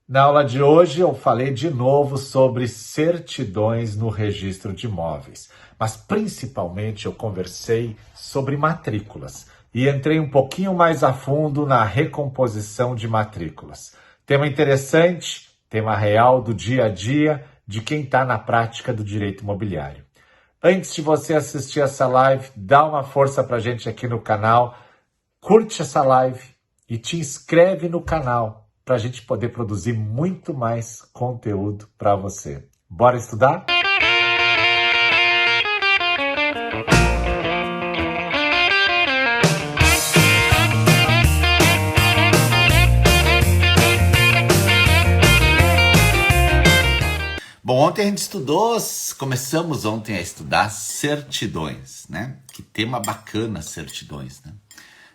Na aula de hoje eu falei de novo sobre certidões no registro de imóveis, mas principalmente eu conversei sobre matrículas e entrei um pouquinho mais a fundo na recomposição de matrículas. Tema interessante, tema real do dia a dia de quem está na prática do direito imobiliário. Antes de você assistir essa live, dá uma força para a gente aqui no canal, curte essa live e te inscreve no canal para a gente poder produzir muito mais conteúdo para você. Bora estudar? Bom, ontem a gente começamos ontem a estudar certidões, né? Que tema bacana, certidões, né?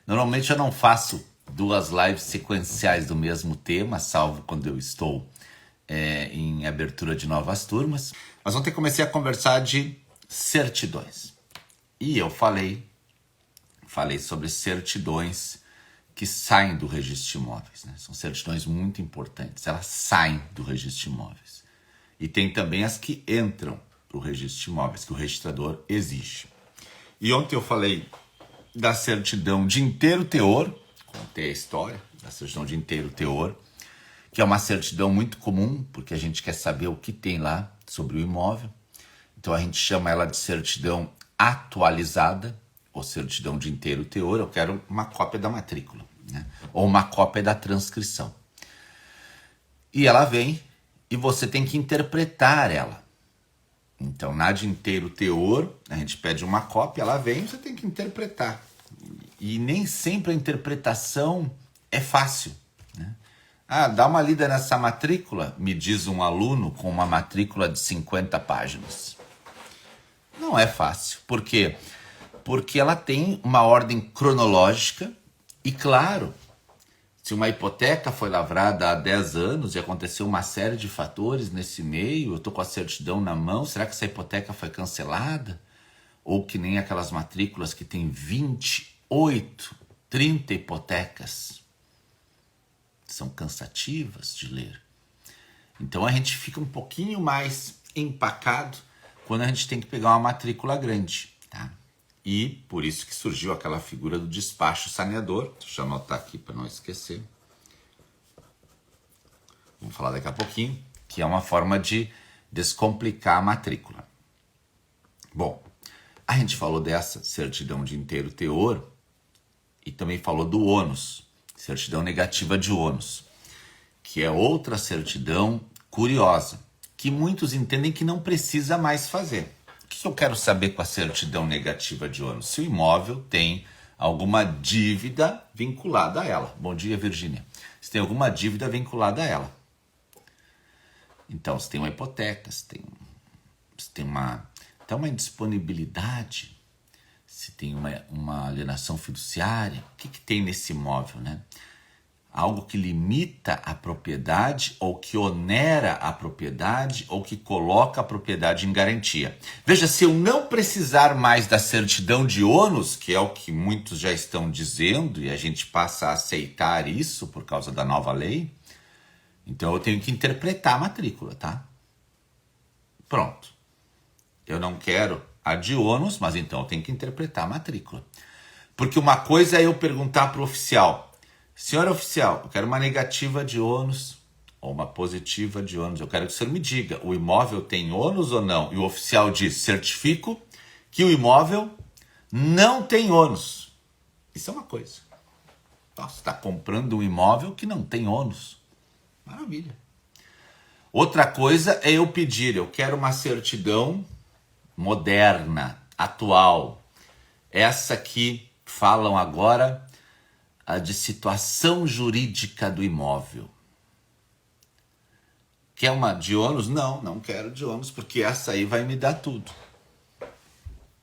Normalmente eu não faço duas lives sequenciais do mesmo tema, salvo quando eu estou em abertura de novas turmas. Mas ontem comecei a conversar de certidões. E eu falei sobre certidões que saem do registro de imóveis, né? São certidões muito importantes, elas saem do registro de imóveis. E tem também as que entram para o registro de imóveis, que o registrador exige. E ontem eu falei da certidão de inteiro teor, contei a história da certidão de inteiro teor, que é uma certidão muito comum, porque a gente quer saber o que tem lá sobre o imóvel. Então a gente chama ela de certidão atualizada, ou certidão de inteiro teor. Eu quero uma cópia da matrícula, né? Ou uma cópia da transcrição. E ela vem e você tem que interpretar ela. Então, na de inteiro teor, a gente pede uma cópia, ela vem e você tem que interpretar. E nem sempre a interpretação é fácil, né? Dá uma lida nessa matrícula, me diz um aluno com uma matrícula de 50 páginas. Não é fácil. Por quê? Porque ela tem uma ordem cronológica e, claro, se uma hipoteca foi lavrada há 10 anos e aconteceu uma série de fatores nesse meio, eu estou com a certidão na mão, será que essa hipoteca foi cancelada? Ou que nem aquelas matrículas que tem 28, 30 hipotecas. São cansativas de ler. Então a gente fica um pouquinho mais empacado quando a gente tem que pegar uma matrícula grande, tá? E por isso que surgiu aquela figura do despacho saneador. Deixa eu anotar aqui para não esquecer. Vamos falar daqui a pouquinho, que é uma forma de descomplicar a matrícula. Bom, a gente falou dessa certidão de inteiro teor e também falou do ônus, certidão negativa de ônus, que é outra certidão curiosa, que muitos entendem que não precisa mais fazer. O que eu quero saber com a certidão negativa de ônus? Se o imóvel tem alguma dívida vinculada a ela. Bom dia, Virgínia. Se tem alguma dívida vinculada a ela. Então, se tem uma hipoteca, se tem até uma indisponibilidade, se tem uma alienação fiduciária, o que tem nesse imóvel, né? Algo que limita a propriedade, ou que onera a propriedade, ou que coloca a propriedade em garantia. Veja, se eu não precisar mais da certidão de ônus, que é o que muitos já estão dizendo, e a gente passa a aceitar isso por causa da nova lei, então eu tenho que interpretar a matrícula, tá? Pronto. Eu não quero a de ônus, mas então eu tenho que interpretar a matrícula. Porque uma coisa é eu perguntar para o oficial: senhor oficial, eu quero uma negativa de ônus ou uma positiva de ônus. Eu quero que o senhor me diga, o imóvel tem ônus ou não? E o oficial diz: certifico que o imóvel não tem ônus. Isso é uma coisa. Nossa, você está comprando um imóvel que não tem ônus. Maravilha. Outra coisa é eu pedir, eu quero uma certidão moderna, atual. Essa que falam agora de situação jurídica do imóvel. Quer uma de ônus? Não quero de ônus, porque essa aí vai me dar tudo.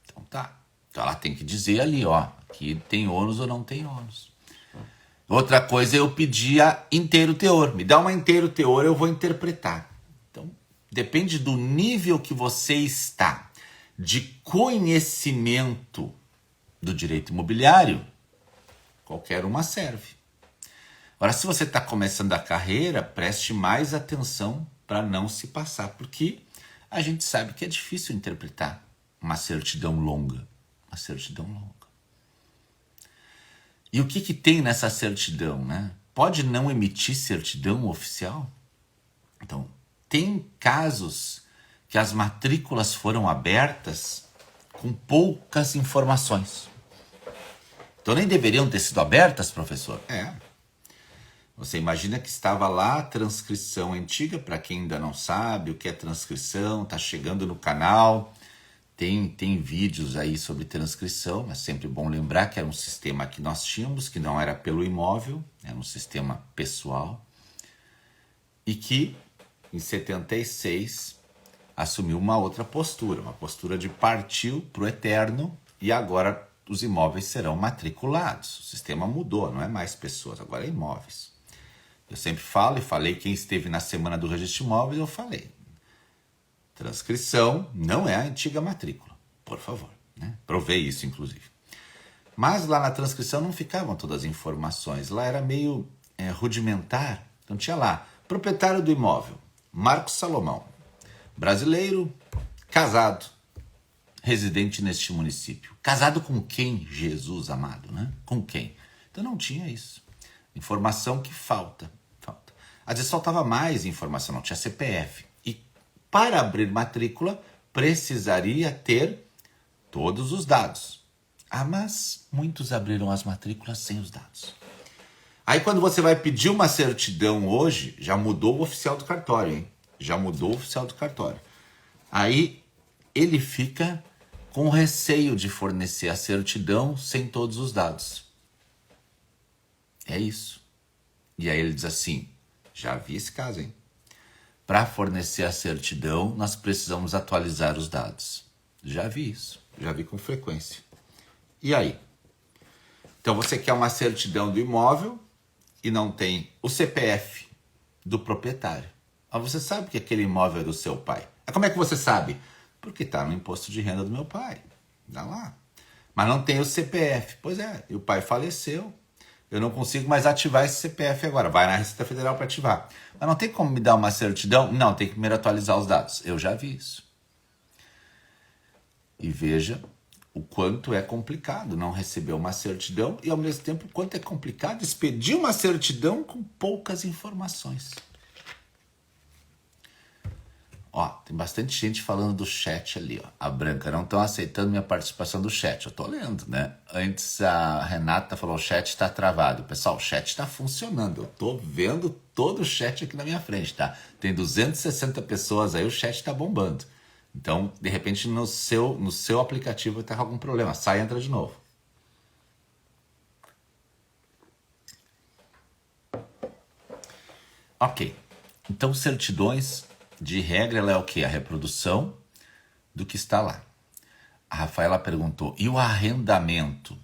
Então tá. Então ela tem que dizer ali, ó, que tem ônus ou não tem ônus. Outra coisa é eu pedir a inteiro teor. Me dá uma inteiro teor, eu vou interpretar. Então, depende do nível que você está de conhecimento do direito imobiliário, qualquer uma serve. Agora, se você está começando a carreira, preste mais atenção para não se passar, porque a gente sabe que é difícil interpretar uma certidão longa. Uma certidão longa. E o que tem nessa certidão, né? Pode não emitir certidão oficial? Então, tem casos que as matrículas foram abertas com poucas informações. Então nem deveriam ter sido abertas, professor? Você imagina que estava lá a transcrição antiga, para quem ainda não sabe o que é transcrição, está chegando no canal, tem vídeos aí sobre transcrição, mas sempre bom lembrar que era um sistema que nós tínhamos, que não era pelo imóvel, era um sistema pessoal, e que em 76 assumiu uma outra postura, uma postura de partiu para o eterno, e agora os imóveis serão matriculados. O sistema mudou, não é mais pessoas, agora é imóveis. Eu sempre falo, e falei, quem esteve na semana do registro de imóveis, eu falei. Transcrição não é a antiga matrícula, por favor. Né? Provei isso, inclusive. Mas lá na transcrição não ficavam todas as informações. Lá era meio rudimentar. Então tinha lá, proprietário do imóvel, Marcos Salomão, brasileiro, casado, residente neste município. Casado com quem, Jesus amado, né? Com quem? Então não tinha isso. Informação que falta. Às vezes faltava mais informação, não tinha CPF. E para abrir matrícula, precisaria ter todos os dados. Mas muitos abriram as matrículas sem os dados. Aí quando você vai pedir uma certidão hoje, já mudou o oficial do cartório, hein? Já mudou o oficial do cartório. Aí ele fica com receio de fornecer a certidão sem todos os dados. É isso. E aí ele diz assim, já vi esse caso, hein? Para fornecer a certidão, nós precisamos atualizar os dados. Já vi isso, já vi com frequência. E aí? Então você quer uma certidão do imóvel e não tem o CPF do proprietário. Mas você sabe que aquele imóvel é do seu pai. Como é que você sabe? Porque está no imposto de renda do meu pai. Dá lá. Mas não tem o CPF. Pois é, e o pai faleceu. Eu não consigo mais ativar esse CPF agora. Vai na Receita Federal para ativar. Mas não tem como me dar uma certidão? Não, tem que primeiro atualizar os dados. Eu já vi isso. E veja o quanto é complicado não receber uma certidão e, ao mesmo tempo, o quanto é complicado expedir uma certidão com poucas informações. Ó, tem bastante gente falando do chat ali, ó. A Branca, não estão aceitando minha participação do chat. Eu tô lendo, né? Antes a Renata falou, o chat está travado. Pessoal, o chat está funcionando. Eu tô vendo todo o chat aqui na minha frente, tá? Tem 260 pessoas aí, o chat está bombando. Então, de repente, no seu aplicativo está com algum problema. Sai e entra de novo. Ok. Então, certidões... De regra, ela é o quê? A reprodução do que está lá. A Rafaela perguntou, e o arrendamento?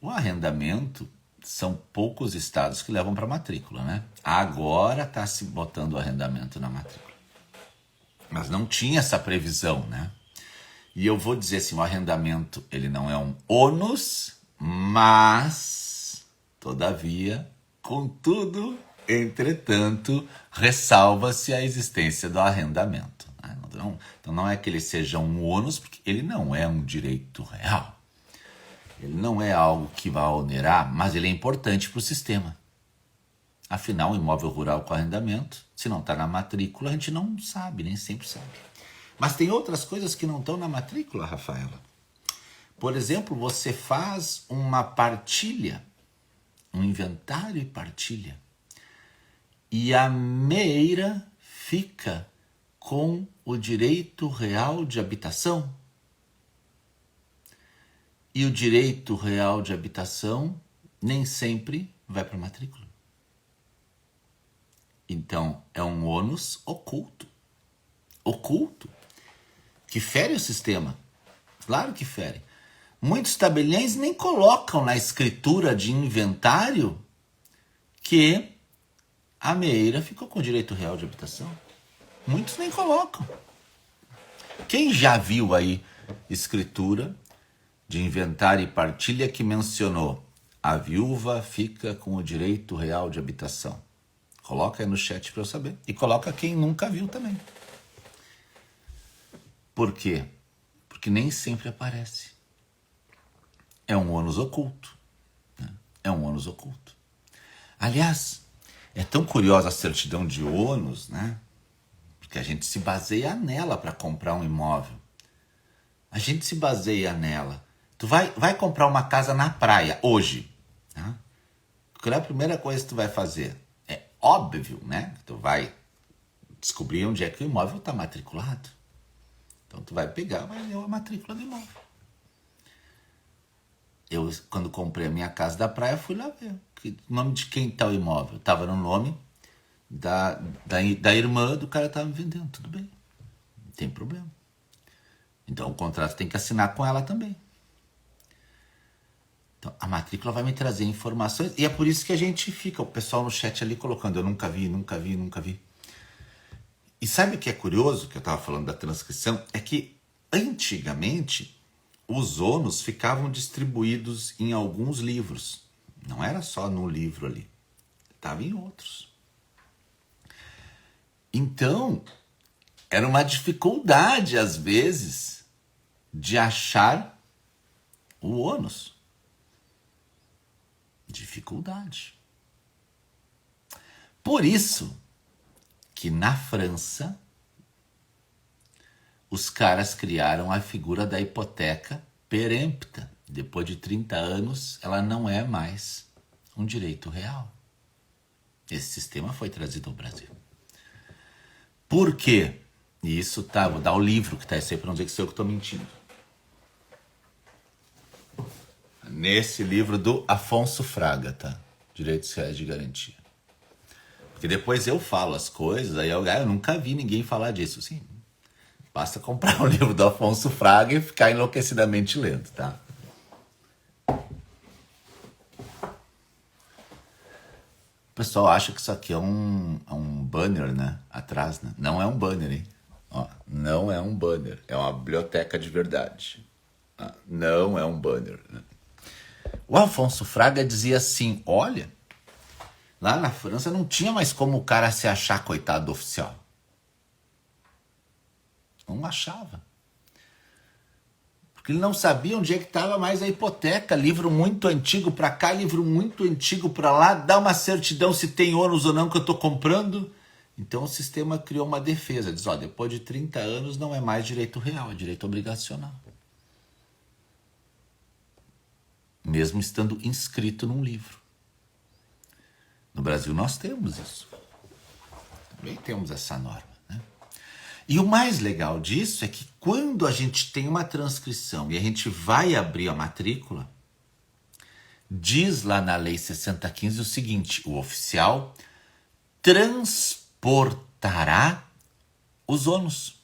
O arrendamento são poucos estados que levam para matrícula, né? Agora está se botando o arrendamento na matrícula. Mas não tinha essa previsão, né? E eu vou dizer assim, o arrendamento, ele não é um ônus, mas, todavia, contudo... Entretanto, ressalva-se a existência do arrendamento. Então não é que ele seja um ônus, porque ele não é um direito real. Ele não é algo que vai onerar, mas ele é importante para o sistema. Afinal, um imóvel rural com arrendamento, se não está na matrícula, a gente não sabe, nem sempre sabe. Mas tem outras coisas que não estão na matrícula, Rafaela. Por exemplo, você faz uma partilha, um inventário e partilha. E a meeira fica com o direito real de habitação. E o direito real de habitação nem sempre vai para a matrícula. Então, é um ônus oculto. Oculto. Que fere o sistema. Claro que fere. Muitos tabeliães nem colocam na escritura de inventário que... a meeira ficou com o direito real de habitação. Muitos nem colocam. Quem já viu aí escritura de inventário e partilha que mencionou a viúva fica com o direito real de habitação? Coloca aí no chat para eu saber. E coloca quem nunca viu também. Por quê? Porque nem sempre aparece. É um ônus oculto. Né? É um ônus oculto. Aliás, é tão curiosa a certidão de ônus, né? Porque a gente se baseia nela para comprar um imóvel. A gente se baseia nela. Tu vai comprar uma casa na praia hoje. Tá? Qual é a primeira coisa que tu vai fazer? É óbvio, né? Tu vai descobrir onde é que o imóvel está matriculado. Então tu vai pegar, vai ler a matrícula do imóvel. Eu, quando comprei a minha casa da praia, fui lá ver. O nome de quem está o imóvel? Estava no nome da irmã do cara que estava me vendendo. Tudo bem. Não tem problema. Então o contrato tem que assinar com ela também. Então a matrícula vai me trazer informações. E é por isso que a gente fica, o pessoal no chat ali colocando, eu nunca vi, nunca vi, nunca vi. E sabe o que é curioso, que eu estava falando da transcrição? É que antigamente os ônus ficavam distribuídos em alguns livros. Não era só no livro ali. Estava em outros. Então, era uma dificuldade, às vezes, de achar o ônus. Dificuldade. Por isso que na França, os caras criaram a figura da hipoteca perempta. Depois de 30 anos, ela não é mais um direito real. Esse sistema foi trazido ao Brasil. Por quê? E isso tá, vou dar o livro que está aí para não dizer que sou eu que estou mentindo. Nesse livro do Afonso Fraga, tá? Direitos Reais de Garantia. Porque depois eu falo as coisas, aí eu nunca vi ninguém falar disso. Sim, basta comprar o livro do Afonso Fraga e ficar enlouquecidamente lendo, tá? O pessoal acha que isso aqui é um banner, né? Atrás, né? Não é um banner, hein? Ó, não é um banner. É uma biblioteca de verdade. Não é um banner. Né? O Afonso Fraga dizia assim, olha, lá na França não tinha mais como o cara se achar coitado do oficial. Não achava. Porque ele não sabia onde é que estava mais a hipoteca. Livro muito antigo para cá, livro muito antigo para lá. Dá uma certidão se tem ônus ou não que eu estou comprando. Então o sistema criou uma defesa. Diz, ó, depois de 30 anos não é mais direito real, é direito obrigacional. Mesmo estando inscrito num livro. No Brasil nós temos isso. Também temos essa norma. Né? E o mais legal disso é que quando a gente tem uma transcrição e a gente vai abrir a matrícula, diz lá na Lei 6015 o seguinte, o oficial transportará os ônus.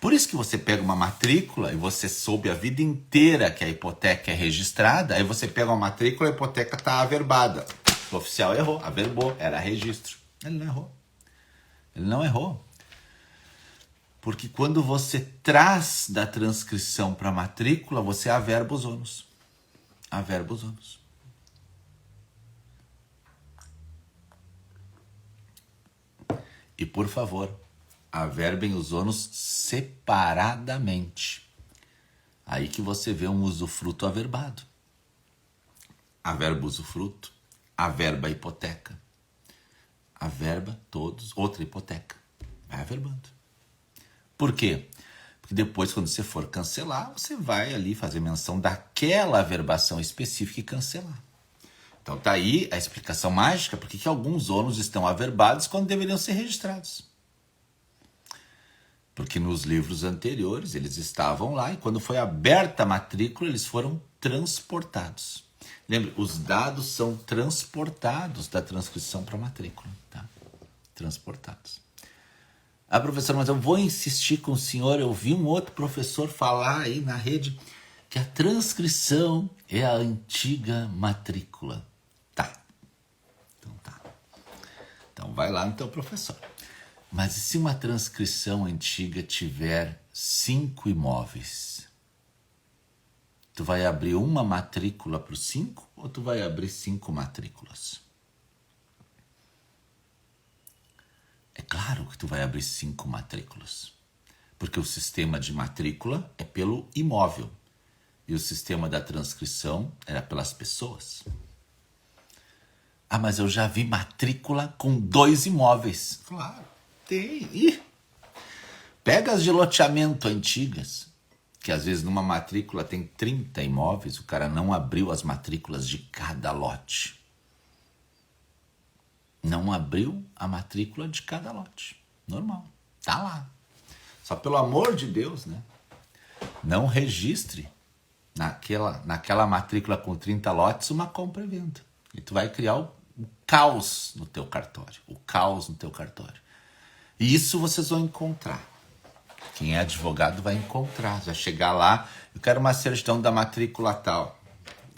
Por isso que você pega uma matrícula e você soube a vida inteira que a hipoteca é registrada, aí você pega uma matrícula e a hipoteca está averbada. O oficial errou, averbou, era registro. Ele não errou. Ele não errou. Porque quando você traz da transcrição para a matrícula, você averba os ônus. Averba os ônus. E por favor, averbem os ônus separadamente. Aí que você vê um usufruto averbado. Averba usufruto, averba hipoteca. Averba todos, outra hipoteca. Vai averbando. Por quê? Porque depois, quando você for cancelar, você vai ali fazer menção daquela averbação específica e cancelar. Então tá aí a explicação mágica por que alguns ônus estão averbados quando deveriam ser registrados. Porque nos livros anteriores eles estavam lá e quando foi aberta a matrícula eles foram transportados. Lembre, os dados são transportados da transcrição para a matrícula. Tá? Transportados. Ah, professor, mas eu vou insistir com o senhor. Eu vi um outro professor falar aí na rede que a transcrição é a antiga matrícula. Tá. Então tá. Então vai lá no teu professor. Mas e se uma transcrição antiga tiver 5 imóveis? Tu vai abrir uma matrícula para os 5 ou tu vai abrir 5 matrículas? É claro que tu vai abrir 5 matrículas. Porque o sistema de matrícula é pelo imóvel. E o sistema da transcrição era pelas pessoas. Ah, mas eu já vi matrícula com 2 imóveis. Claro, tem. Ih. Pega as de loteamento antigas, que às vezes numa matrícula tem 30 imóveis, o cara não abriu as matrículas de cada lote. Não abriu a matrícula de cada lote. Normal, tá lá. Só pelo amor de Deus, né? Não registre naquela matrícula com 30 lotes uma compra e venda. E tu vai criar o caos no teu cartório. O caos no teu cartório. E isso vocês vão encontrar. Quem é advogado vai encontrar. Vai chegar lá, eu quero uma certidão da matrícula tal.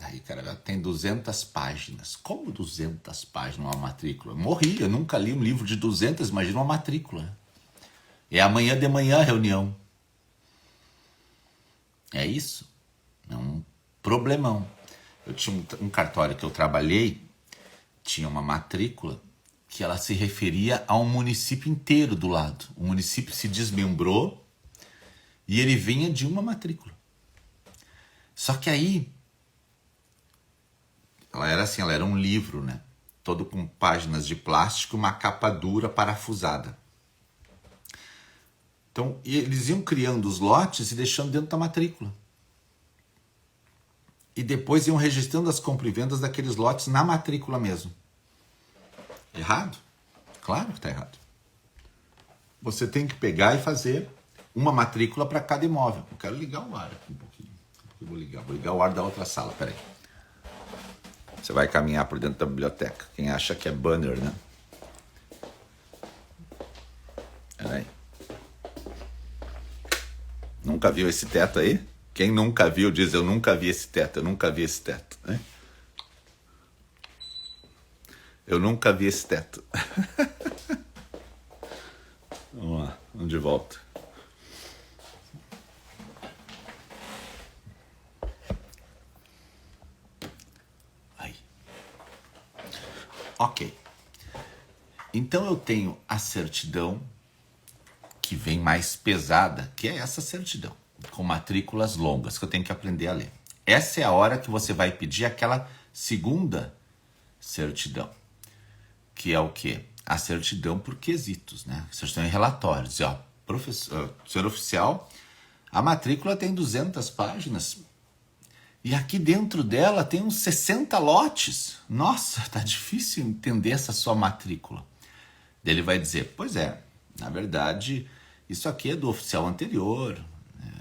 Aí, cara, tem 200 páginas. Como 200 páginas uma matrícula? Morri, eu nunca li um livro de 200, imagina uma matrícula. É amanhã de manhã a reunião. É isso. É um problemão. Eu tinha um cartório que eu trabalhei, tinha uma matrícula que ela se referia a um município inteiro do lado. O município se desmembrou e ele vinha de uma matrícula. Só que aí, ela era um livro, né? Todo com páginas de plástico, uma capa dura parafusada. Então, eles iam criando os lotes e deixando dentro da matrícula. E depois iam registrando as compras e vendas daqueles lotes na matrícula mesmo. Errado? Claro que está errado. Você tem que pegar e fazer uma matrícula para cada imóvel. Eu quero ligar o ar aqui um pouquinho. Vou ligar o ar da outra sala, peraí. Você vai caminhar por dentro da biblioteca. Quem acha que é banner, né? Peraí. Nunca viu esse teto aí? Quem nunca viu diz, eu nunca vi esse teto, eu nunca vi esse teto. Né? Eu nunca vi esse teto. Vamos lá, vamos de volta. Aí. Ok. Então eu tenho a certidão que vem mais pesada, que é essa certidão, com matrículas longas, que eu tenho que aprender a ler. Essa é a hora que você vai pedir aquela segunda certidão, que é o quê? A certidão por quesitos, né? Certidão em relatórios. E, ó, senhor oficial, a matrícula tem 200 páginas e aqui dentro dela tem uns 60 lotes. Nossa, tá difícil entender essa sua matrícula. Daí ele vai dizer, pois é, na verdade, isso aqui é do oficial anterior,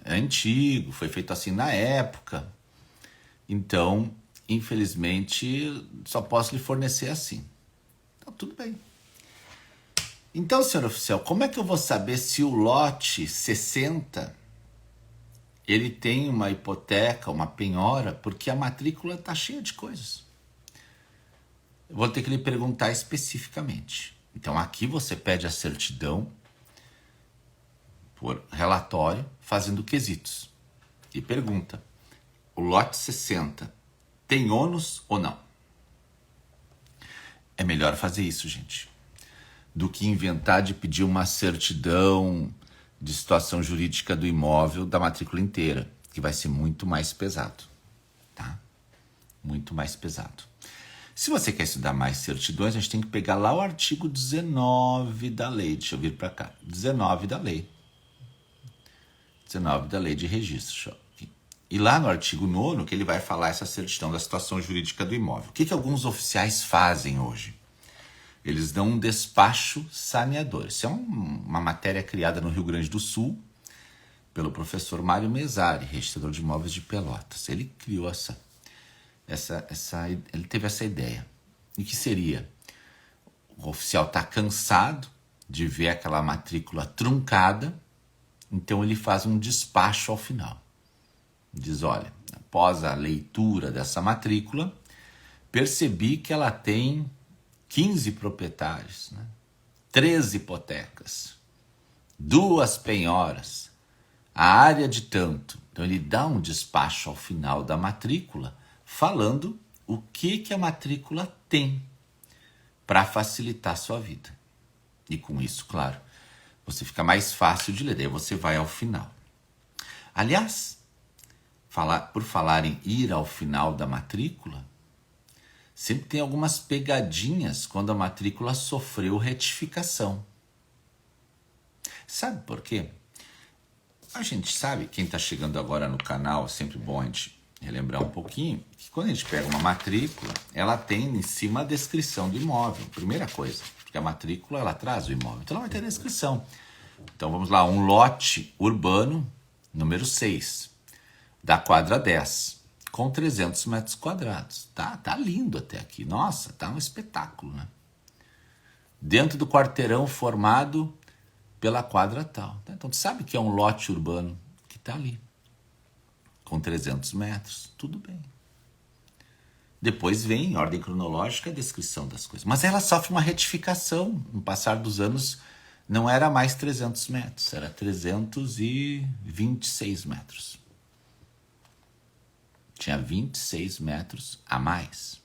é antigo, foi feito assim na época. Então, infelizmente, só posso lhe fornecer assim. Então, tudo bem. Então, senhor oficial, como é que eu vou saber se o lote 60, ele tem uma hipoteca, uma penhora, porque a matrícula está cheia de coisas? Eu vou ter que lhe perguntar especificamente. Então, aqui você pede a certidão por relatório, fazendo quesitos. E pergunta, o lote 60 tem ônus ou não? É melhor fazer isso, gente, do que inventar de pedir uma certidão de situação jurídica do imóvel da matrícula inteira, que vai ser muito mais pesado, tá? Muito mais pesado. Se você quer estudar mais certidões, a gente tem que pegar lá o artigo 19 da lei. Deixa eu vir para cá. 19 da lei. 19 da lei de registro. E lá no artigo 9º, que ele vai falar essa certidão da situação jurídica do imóvel. O que alguns oficiais fazem hoje? Eles dão um despacho saneador. Isso é uma matéria criada no Rio Grande do Sul pelo professor Mário Mesari, registrador de imóveis de Pelotas. Ele criou ele teve essa ideia. E que seria? O oficial está cansado de ver aquela matrícula truncada, então ele faz um despacho ao final. Diz, olha, após a leitura dessa matrícula, percebi que ela tem 15 proprietários, né? 13 hipotecas, 2 penhoras, a área de tanto. Então ele dá um despacho ao final da matrícula falando o que a matrícula tem para facilitar a sua vida. E com isso, claro, você fica mais fácil de ler, daí você vai ao final. Aliás, por falar em ir ao final da matrícula, sempre tem algumas pegadinhas quando a matrícula sofreu retificação. Sabe por quê? A gente sabe, quem está chegando agora no canal, é sempre bom a gente relembrar um pouquinho, que quando a gente pega uma matrícula, ela tem em cima a descrição do imóvel. Primeira coisa, porque a matrícula ela traz o imóvel, então ela vai ter a descrição. Então vamos lá, um lote urbano, número 6, da quadra 10, com 300 metros quadrados. Tá lindo até aqui, nossa, tá um espetáculo, né? Dentro do quarteirão formado pela quadra tal. Então tu sabe que é um lote urbano que tá ali, com 300 metros, tudo bem. Depois vem, em ordem cronológica, a descrição das coisas. Mas ela sofre uma retificação. No passar dos anos, não era mais 300 metros, era 326 metros. Tinha 26 metros a mais.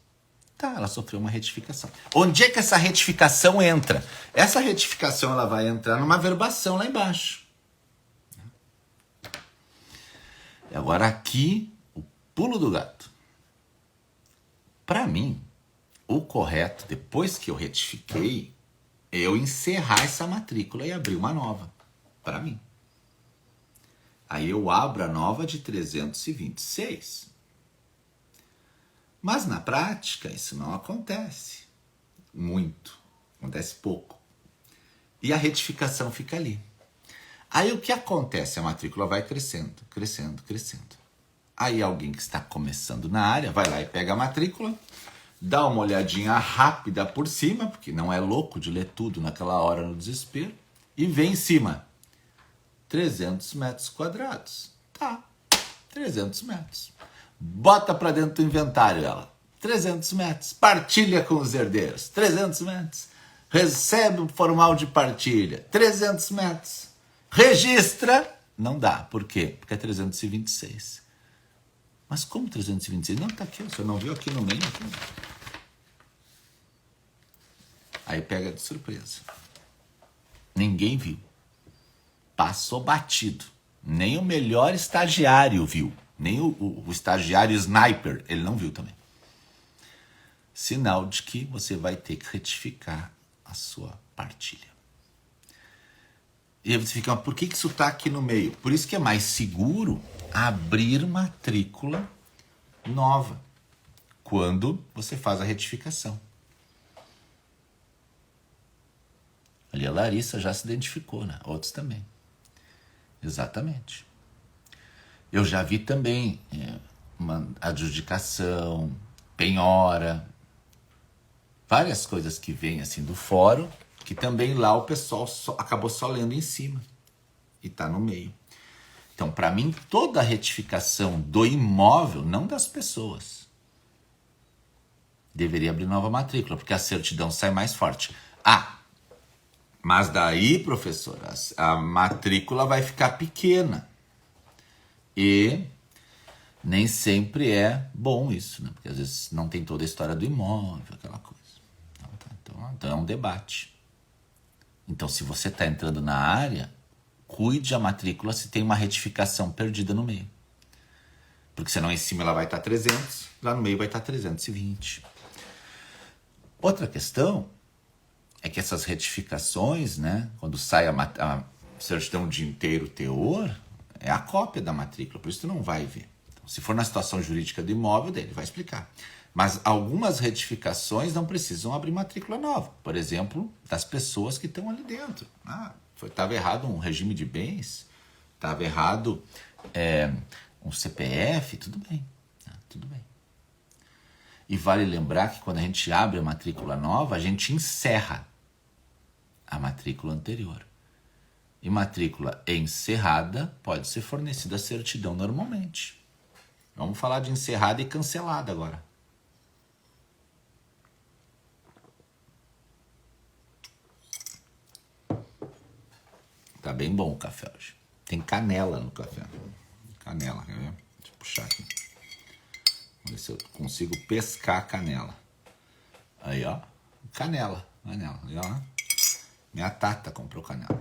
Tá, ela sofreu uma retificação. Onde é que essa retificação entra? Essa retificação ela vai entrar numa verbação lá embaixo. E agora aqui, o pulo do gato. Para mim, o correto, depois que eu retifiquei, é eu encerrar essa matrícula e abrir uma nova. Para mim. Aí eu abro a nova de 326. Mas na prática isso não acontece muito, acontece pouco. E a retificação fica ali. Aí o que acontece? A matrícula vai crescendo, crescendo, crescendo. Aí alguém que está começando na área vai lá e pega a matrícula, dá uma olhadinha rápida por cima, porque não é louco de ler tudo naquela hora no desespero, e vem em cima. 300 metros quadrados. Tá, 300 metros. Bota para dentro do inventário ela. 300 metros. Partilha com os herdeiros. 300 metros. Recebe o formal de partilha. 300 metros. Registra. Não dá. Por quê? Porque é 326. Mas como 326? Não, tá aqui. O senhor não viu aqui no meio? Aqui. Aí pega de surpresa. Ninguém viu. Passou batido. Nem o melhor estagiário viu. Nem o estagiário sniper, ele não viu também. Sinal de que você vai ter que retificar a sua partilha. E aí você fica, mas por que isso está aqui no meio? Por isso que é mais seguro abrir matrícula nova quando você faz a retificação. Ali a Larissa já se identificou, né? Outros também. Exatamente. Eu já vi também uma adjudicação, penhora, várias coisas que vêm assim do fórum, que também lá o pessoal acabou só lendo em cima e tá no meio. Então, para mim, toda a retificação do imóvel, não das pessoas, deveria abrir nova matrícula, porque a certidão sai mais forte. Ah, mas daí, professor, a matrícula vai ficar pequena. E nem sempre é bom isso, né? Porque às vezes não tem toda a história do imóvel, aquela coisa. Então é um debate. Então, se você está entrando na área, cuide a matrícula se tem uma retificação perdida no meio. Porque senão em cima ela vai estar 300, lá no meio vai estar 320. Outra questão é que essas retificações, né, quando sai a certidão de inteiro teor, é a cópia da matrícula, por isso tu não vai ver. Então, se for na situação jurídica do imóvel dele, vai explicar. Mas algumas retificações não precisam abrir matrícula nova. Por exemplo, das pessoas que estão ali dentro. Estava errado um regime de bens, estava errado um CPF, tudo bem. Tudo bem. E vale lembrar que quando a gente abre a matrícula nova, a gente encerra a matrícula anterior. E matrícula encerrada pode ser fornecida a certidão normalmente. Vamos falar de encerrada e cancelada agora. Tá bem bom o café hoje. Tem canela no café. Canela, quer ver? Deixa eu puxar aqui. Vamos ver se eu consigo pescar a canela. Aí, ó. Canela. Aí, ó. Minha Tata comprou canela.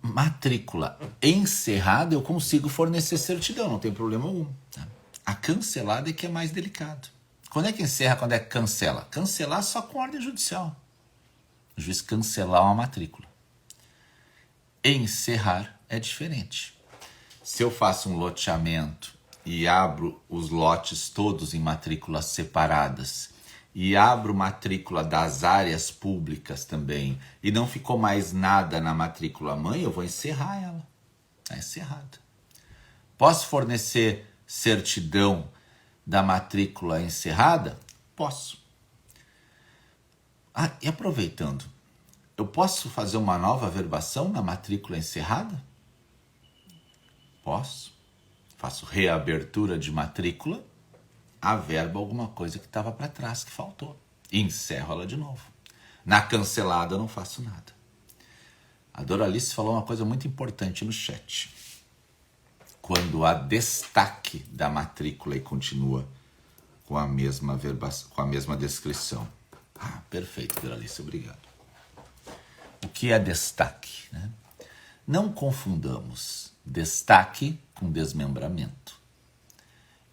Matrícula encerrada, eu consigo fornecer certidão, não tem problema algum. Tá? A cancelada é que é mais delicado. Quando é que encerra, quando é que cancela? Cancelar só com ordem judicial. O juiz cancelar uma matrícula. Encerrar é diferente. Se eu faço um loteamento e abro os lotes todos em matrículas separadas e abro matrícula das áreas públicas também e não ficou mais nada na matrícula mãe, eu vou encerrar ela. Está encerrada. Posso fornecer certidão da matrícula encerrada? Posso. Ah, e aproveitando, eu posso fazer uma nova averbação na matrícula encerrada? Posso. Faço reabertura de matrícula, averba alguma coisa que estava para trás, que faltou. E encerro ela de novo. Na cancelada eu não faço nada. A Doralice falou uma coisa muito importante no chat. Quando há destaque da matrícula e continua com a mesma averbação, com a mesma descrição. Ah, perfeito, Doralice, obrigado. O que é destaque, né? Não confundamos destaque com desmembramento.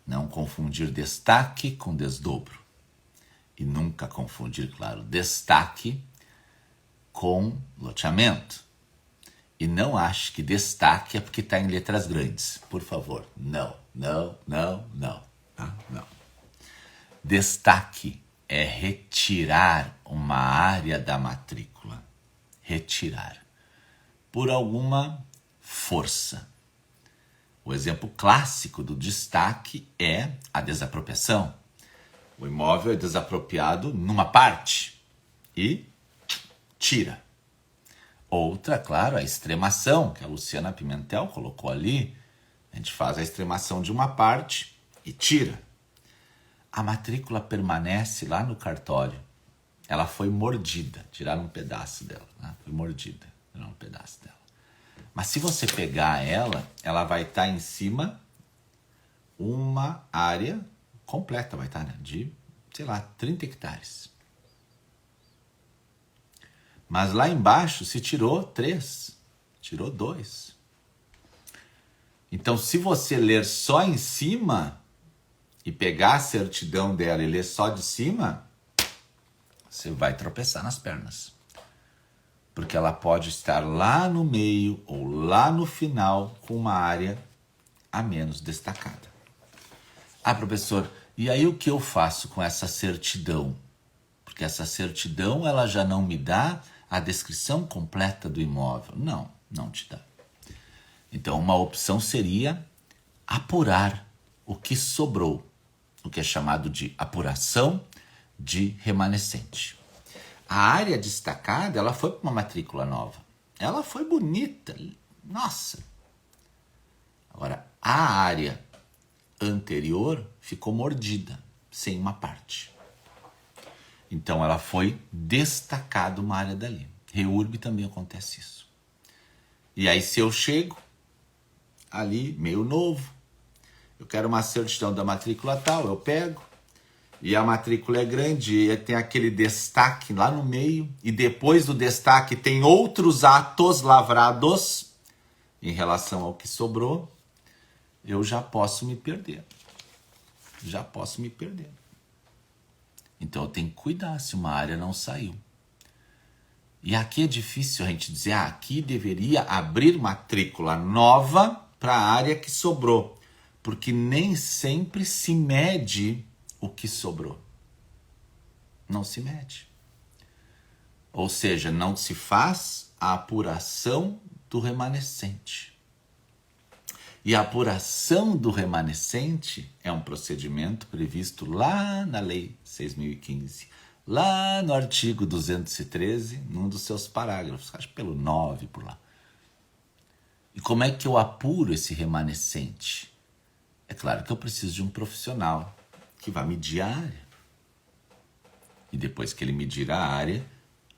Não confundir destaque com desdobro. E nunca confundir, claro, destaque com loteamento. E não ache que destaque é porque está em letras grandes. Por favor, não. Tá? Não. Destaque é retirar uma área da matrícula. Retirar. Por alguma força. O exemplo clássico do destaque é a desapropriação. O imóvel é desapropriado numa parte e tira. Outra, claro, a extremação, que a Luciana Pimentel colocou ali. A gente faz a extremação de uma parte e tira. A matrícula permanece lá no cartório. Ela foi mordida, tiraram um pedaço dela. Né? Foi mordida, tiraram um pedaço dela. Mas se você pegar ela, ela vai estar em cima uma área completa, vai estar, né? De, 30 hectares. Mas lá embaixo se tirou 3, tirou 2. Então, se você ler só em cima e pegar a certidão dela e ler só de cima, você vai tropeçar nas pernas. Porque ela pode estar lá no meio ou lá no final com uma área a menos destacada. Ah, professor, e aí o que eu faço com essa certidão? Porque essa certidão ela já não me dá a descrição completa do imóvel. Não te dá. Então, uma opção seria apurar o que sobrou, o que é chamado de apuração de remanescente. A área destacada, ela foi para uma matrícula nova. Ela foi bonita. Nossa! Agora, a área anterior ficou mordida, sem uma parte. Então, ela foi destacada uma área dali. Reurb também acontece isso. E aí, se eu chego ali, meio novo, eu quero uma certidão da matrícula tal, eu pego, e a matrícula é grande, e tem aquele destaque lá no meio, e depois do destaque tem outros atos lavrados em relação ao que sobrou, eu já posso me perder. Então eu tenho que cuidar se uma área não saiu. E aqui é difícil a gente dizer, aqui deveria abrir matrícula nova para a área que sobrou, porque nem sempre se mede o que sobrou. Não se mede. Ou seja, não se faz a apuração do remanescente. E a apuração do remanescente é um procedimento previsto lá na Lei 6.015, lá no artigo 213, num dos seus parágrafos, acho pelo 9 por lá. E como é que eu apuro esse remanescente? É claro que eu preciso de um profissional que vai medir a área. E depois que ele medir a área,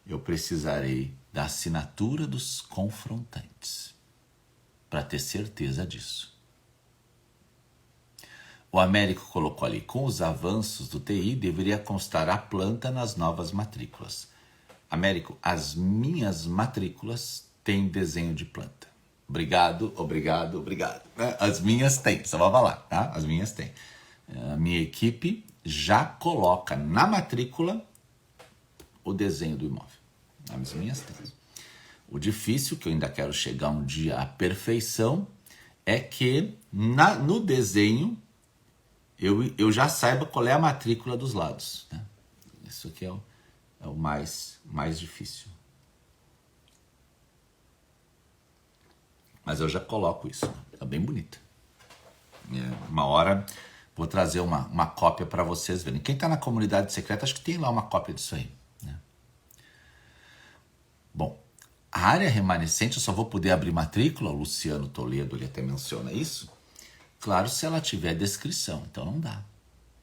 eu precisarei da assinatura dos confrontantes, para ter certeza disso. O Américo colocou ali, com os avanços do TI, deveria constar a planta nas novas matrículas. Américo, as minhas matrículas têm desenho de planta. Obrigado. As minhas têm, só vou falar, tá? As minhas têm. A minha equipe já coloca na matrícula o desenho do imóvel. As minhas têm. O difícil, que eu ainda quero chegar um dia à perfeição, é que no desenho eu já saiba qual é a matrícula dos lados, né? Isso aqui é o mais difícil. Mas eu já coloco isso. Tá bem bonito. Uma hora vou trazer uma cópia para vocês verem. Quem está na comunidade secreta, acho que tem lá uma cópia disso aí, né? Bom, a área remanescente eu só vou poder abrir matrícula. O Luciano Toledo, ele até menciona isso. Claro, se ela tiver descrição, então não dá.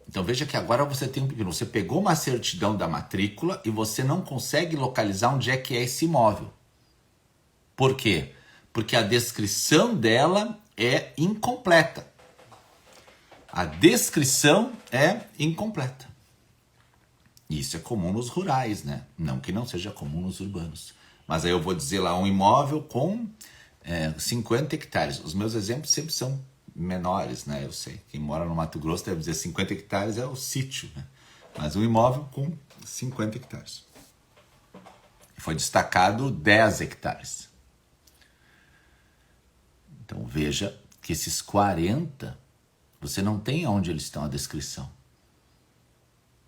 Então veja que agora você tem um pepino. Você pegou uma certidão da matrícula e você não consegue localizar onde é que é esse imóvel. Por quê? Porque a descrição dela é incompleta. A descrição é incompleta. Isso é comum nos rurais, né? Não que não seja comum nos urbanos. Mas aí eu vou dizer lá um imóvel com 50 hectares. Os meus exemplos sempre são menores, né? Eu sei. Quem mora no Mato Grosso deve dizer 50 hectares é o sítio, né? Mas um imóvel com 50 hectares. Foi destacado 10 hectares. Então veja que esses 40, você não tem onde eles estão a descrição.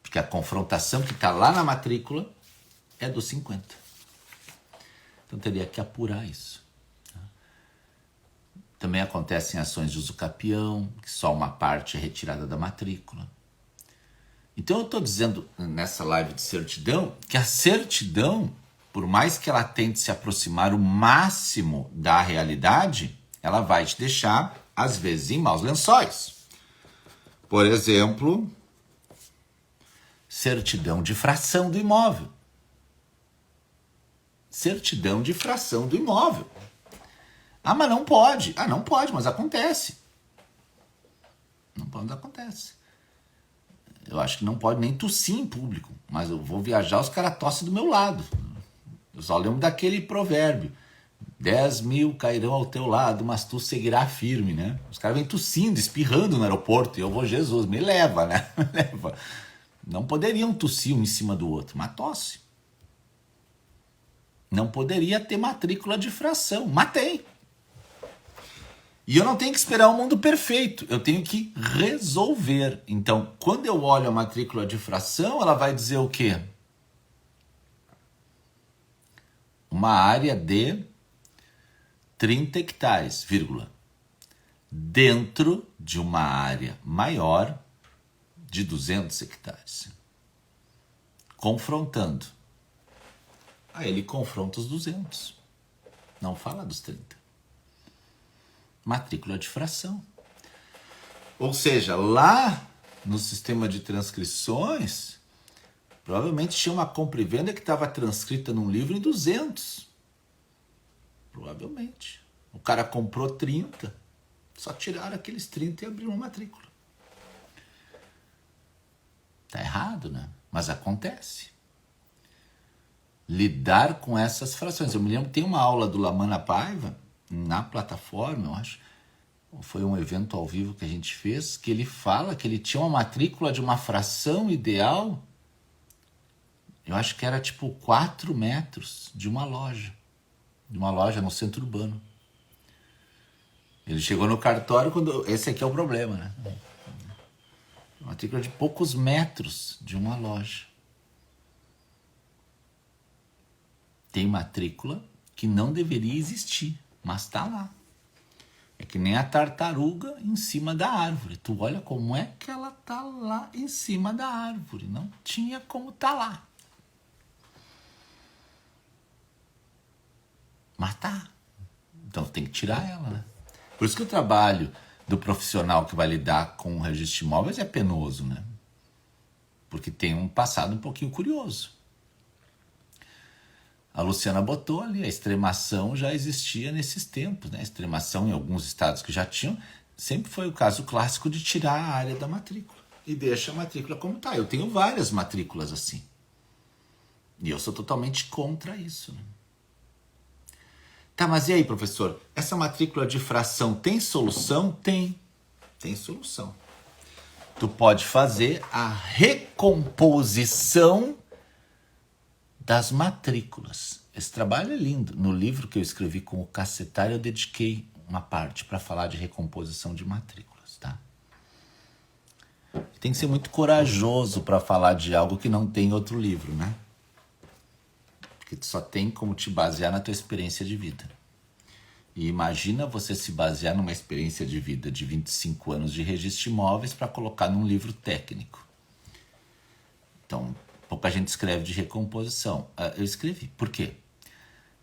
Porque a confrontação que está lá na matrícula é dos 50. Então teria que apurar isso. Também acontecem ações de uso capião, que só uma parte é retirada da matrícula. Então eu estou dizendo nessa live de certidão que a certidão, por mais que ela tente se aproximar o máximo da realidade, ela vai te deixar, às vezes, em maus lençóis. Por exemplo, certidão de fração do imóvel. Certidão de fração do imóvel. Ah, mas não pode. Ah, não pode, mas acontece. Não pode, mas acontece. Eu acho que não pode nem tossir em público, mas eu vou viajar, os caras tossem do meu lado. Eu só lembro daquele provérbio. 10 mil cairão ao teu lado, mas tu seguirá firme, né? Os caras vêm tossindo, espirrando no aeroporto, e eu vou, Jesus, me leva, né? Me leva. Não poderiam tossir um em cima do outro, mas tosse. Não poderia ter matrícula de fração, mas tem. E eu não tenho que esperar o mundo perfeito, eu tenho que resolver. Então, quando eu olho a matrícula de fração, ela vai dizer o quê? Uma área de 30 hectares, vírgula, dentro de uma área maior de 200 hectares. Confrontando. Aí ele confronta os 200. Não fala dos 30. Matrícula de fração. Ou seja, lá no sistema de transcrições, provavelmente tinha uma compra e venda que estava transcrita num livro em 200. Provavelmente. O cara comprou 30, só tiraram aqueles 30 e abriram uma matrícula. Tá errado, né? Mas acontece. Lidar com essas frações. Eu me lembro que tem uma aula do Lamana Paiva, na plataforma, eu acho, foi um evento ao vivo que a gente fez, que ele fala que ele tinha uma matrícula de uma fração ideal, eu acho que era tipo 4 metros de uma loja no centro urbano. Ele chegou no cartório quando... Esse aqui é o problema, né? Uma matrícula de poucos metros de uma loja. Tem matrícula que não deveria existir, mas está lá. É que nem a tartaruga em cima da árvore. Tu olha como é que ela está lá em cima da árvore. Não tinha como estar lá. Mas tá. Então tem que tirar ela, né? Por isso que o trabalho do profissional que vai lidar com o registro de imóveis é penoso, né? Porque tem um passado um pouquinho curioso. A Luciana botou ali, a extremação já existia nesses tempos, né? A extremação em alguns estados que já tinham, sempre foi o caso clássico de tirar a área da matrícula e deixa a matrícula como está. Eu tenho várias matrículas assim. E eu sou totalmente contra isso, né? Tá, mas e aí, professor? Essa matrícula de fração tem solução? Tem solução. Tu pode fazer a recomposição das matrículas. Esse trabalho é lindo. No livro que eu escrevi com o Cassetari, eu dediquei uma parte para falar de recomposição de matrículas, tá? Tem que ser muito corajoso para falar de algo que não tem em outro livro, né? Porque tu só tem como te basear na tua experiência de vida. E imagina você se basear numa experiência de vida de 25 anos de registro de imóveis para colocar num livro técnico. Então, pouca gente escreve de recomposição. Eu escrevi. Por quê?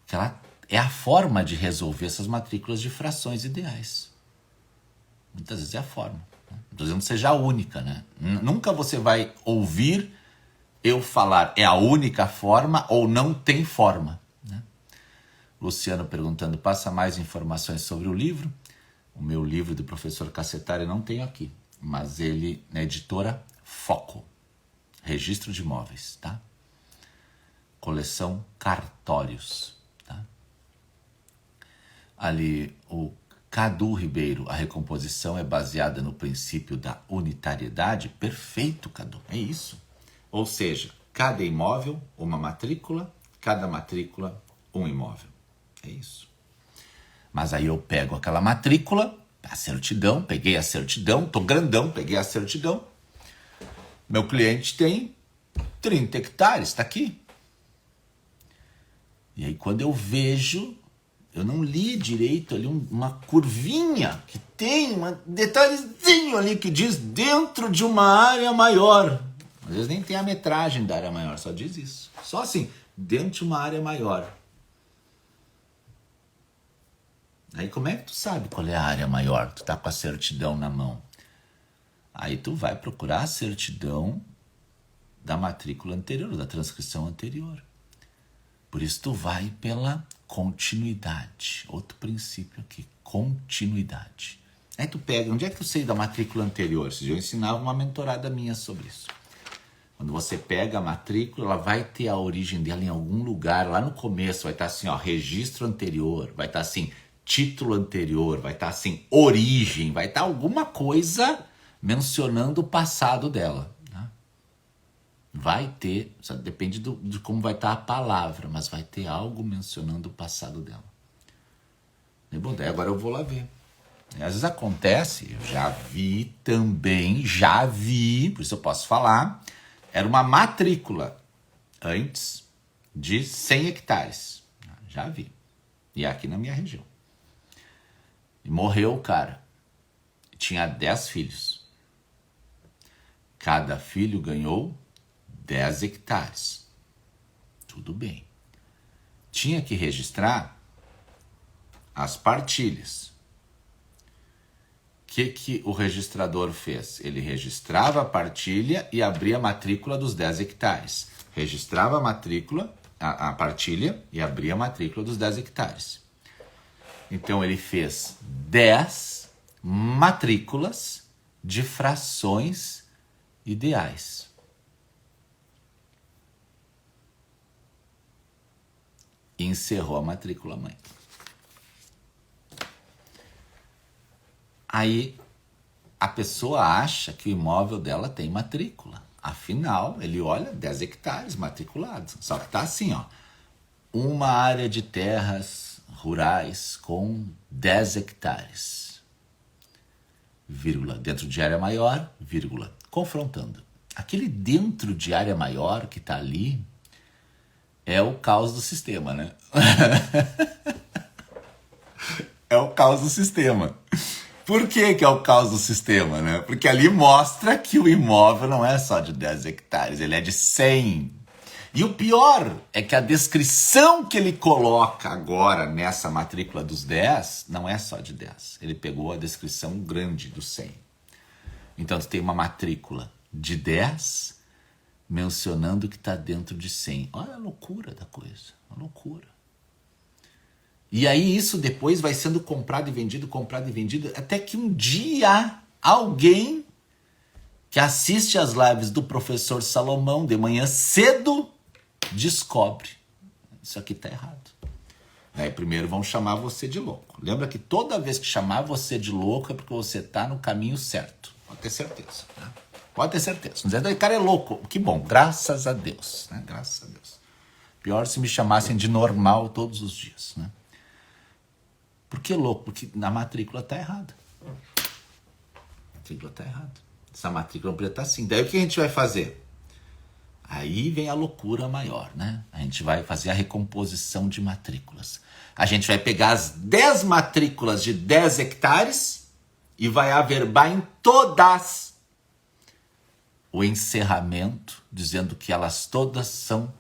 Porque ela é a forma de resolver essas matrículas de frações ideais. Muitas vezes é a forma. Não estou dizendo que seja a única, né? Nunca você vai ouvir eu falar é a única forma ou não tem forma, né? Luciano perguntando, passa mais informações sobre o livro. O meu livro do professor Cassetari não tenho aqui, mas ele na editora Foco, Registro de Imóveis, tá? Coleção Cartórios, tá? Ali o Cadu Ribeiro, a recomposição é baseada no princípio da unitariedade. Perfeito, Cadu, é isso. Ou seja, cada imóvel, uma matrícula, cada matrícula, um imóvel. É isso. Mas aí eu pego aquela matrícula, a certidão, peguei a certidão, tô grandão, peguei a certidão. Meu cliente tem 30 hectares, tá aqui. E aí quando eu vejo, eu não li direito ali uma curvinha que tem um detalhezinho ali que diz dentro de uma área maior. Às vezes nem tem a metragem da área maior, só diz isso. Só assim, dentro de uma área maior. Aí como é que tu sabe qual é a área maior? Tu tá com a certidão na mão. Aí tu vai procurar a certidão da matrícula anterior, da transcrição anterior. Por isso tu vai pela continuidade. Outro princípio aqui, continuidade. Aí tu pega, onde é que eu sei da matrícula anterior? Eu ensinava uma mentorada minha sobre isso. Quando você pega a matrícula, ela vai ter a origem dela em algum lugar, lá no começo vai estar assim, ó, registro anterior, vai estar assim, título anterior, vai estar assim, origem, vai estar alguma coisa mencionando o passado dela. Né? Vai ter, depende de como vai estar a palavra, mas vai ter algo mencionando o passado dela. E bom, daí agora eu vou lá ver. Às vezes acontece, eu já vi também, por isso eu posso falar, era uma matrícula antes de 100 hectares. Já vi. E é aqui na minha região. E morreu o cara. Tinha 10 filhos. Cada filho ganhou 10 hectares. Tudo bem. Tinha que registrar as partilhas. O que o registrador fez? Ele registrava a partilha e abria a matrícula dos 10 hectares. Registrava a matrícula, a partilha e abria a matrícula dos 10 hectares. Então ele fez 10 matrículas de frações ideais. E encerrou a matrícula mãe. Aí a pessoa acha que o imóvel dela tem matrícula. Afinal, ele olha 10 hectares matriculados. Só que tá assim, ó. Uma área de terras rurais com 10 hectares. Vírgula, dentro de área maior, vírgula, confrontando. Aquele dentro de área maior que tá ali é o caos do sistema, né? É o caos do sistema. Por que é o caos do sistema, né? Porque ali mostra que o imóvel não é só de 10 hectares, ele é de 100. E o pior é que a descrição que ele coloca agora nessa matrícula dos 10 não é só de 10. Ele pegou a descrição grande do 100. Então tu tem uma matrícula de 10 mencionando que está dentro de 100. Olha a loucura da coisa. Uma loucura. E aí isso depois vai sendo comprado e vendido, até que um dia alguém que assiste às lives do professor Salomão de manhã cedo descobre. Isso aqui tá errado. Aí primeiro vão chamar você de louco. Lembra que toda vez que chamar você de louco é porque você tá no caminho certo. Pode ter certeza. Né? Pode ter certeza. Não dizer, o cara é louco. Que bom, graças a Deus. Né? Graças a Deus. Pior se me chamassem de normal todos os dias. Né? Por que louco? Porque na matrícula tá errada. A matrícula tá errada. Essa matrícula não podia estar assim. Daí o que a gente vai fazer? Aí vem a loucura maior, né? A gente vai fazer a recomposição de matrículas. A gente vai pegar as 10 matrículas de 10 hectares e vai averbar em todas o encerramento, dizendo que elas todas são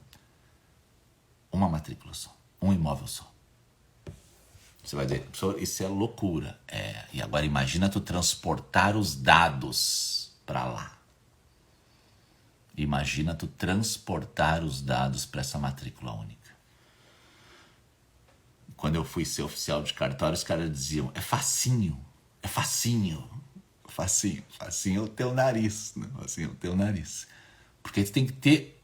uma matrícula só, um imóvel só. Você vai dizer, professor, isso é loucura. E agora imagina tu transportar os dados para lá. Imagina tu transportar os dados para essa matrícula única. Quando eu fui ser oficial de cartório, os caras diziam, é facinho é o teu nariz, né? Facinho é o teu nariz. Porque tu tem que ter